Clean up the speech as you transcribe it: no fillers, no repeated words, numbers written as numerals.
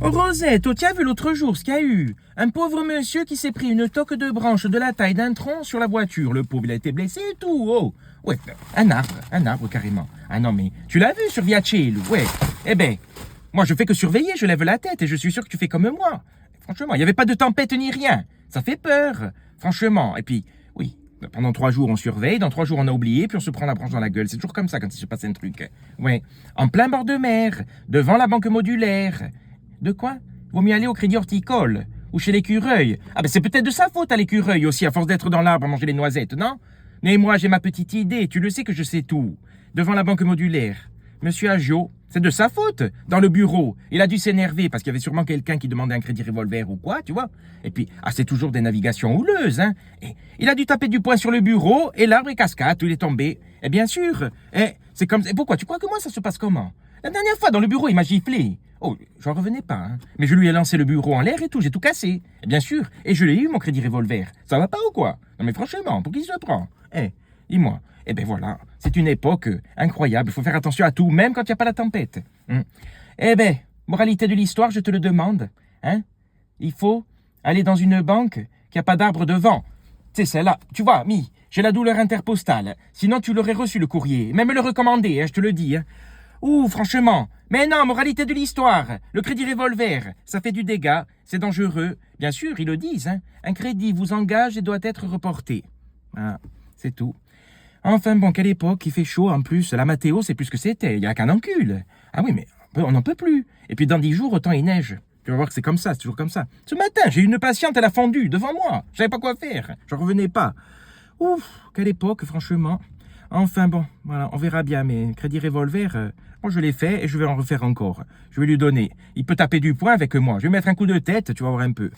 Rosette, tu as vu l'autre jour ce qu'il y a eu? Un pauvre monsieur qui s'est pris une toque de branche de la taille d'un tronc sur la voiture. Le pauvre, il a été blessé et tout. Oh, ouais, un arbre carrément. Ah non, mais tu l'as vu sur Viacello? Ouais. Eh ben, moi je fais que surveiller, je lève la tête et je suis sûr que tu fais comme moi. Franchement, il n'y avait pas de tempête ni rien. Ça fait peur, franchement. Et puis, oui, pendant 3 jours on surveille, dans 3 jours on a oublié, puis on se prend la branche dans la gueule. C'est toujours comme ça quand il se passe un truc. Ouais, en plein bord de mer, devant la banque modulaire. De quoi? Vaut mieux aller au Crédit Horticole ou chez l'écureuil. Ah ben c'est peut-être de sa faute à l'écureuil aussi, à force d'être dans l'arbre à manger les noisettes, non? Mais moi j'ai ma petite idée, tu le sais que je sais tout. Devant la banque modulaire, Monsieur Agio, c'est de sa faute. Dans le bureau, il a dû s'énerver parce qu'il y avait sûrement quelqu'un qui demandait un crédit revolver ou quoi, tu vois. Et puis, c'est toujours des navigations houleuses, hein. Et il a dû taper du poing sur le bureau et l'arbre est cascade, il est tombé. Et bien sûr, c'est comme... Et pourquoi? Tu crois que moi ça se passe comment? La dernière fois, dans le bureau, il m'a giflé. Oh, j'en revenais pas, hein. Mais je lui ai lancé le bureau en l'air et tout, j'ai tout cassé. Et bien sûr, et je l'ai eu, mon crédit revolver. Ça va pas ou quoi? Non mais franchement, pour qui se prend? Dis-moi. Eh ben voilà, c'est une époque incroyable. Il faut faire attention à tout, même quand il n'y a pas la tempête. Eh ben, moralité de l'histoire, je te le demande. Hein? Il faut aller dans une banque qui n'a pas d'arbre devant. C'est celle-là. Tu vois, j'ai la douleur interpostale. Sinon, tu l'aurais reçu le courrier. Même le recommandé, hein, je te le dis. Hein. Ouh, franchement. Mais non, moralité de l'histoire. Le crédit revolver, ça fait du dégât, c'est dangereux. Bien sûr, ils le disent. Hein. Un crédit vous engage et doit être reporté. Ah, c'est tout. Enfin bon, quelle époque, il fait chaud en plus. La météo, c'est plus ce que c'était. Il y a qu'un encule. Ah oui, mais on n'en peut plus. Et puis dans 10 jours, autant il neige. Tu vas voir que c'est comme ça, c'est toujours comme ça. Ce matin, j'ai eu une patiente, elle a fondu devant moi. Je savais pas quoi faire. Je revenais pas. Ouf, quelle époque, franchement. Enfin bon, voilà, on verra bien. Mais crédit revolver, moi je l'ai fait et je vais en refaire encore. Je vais lui donner. Il peut taper du poing avec moi. Je vais mettre un coup de tête, tu vas voir un peu.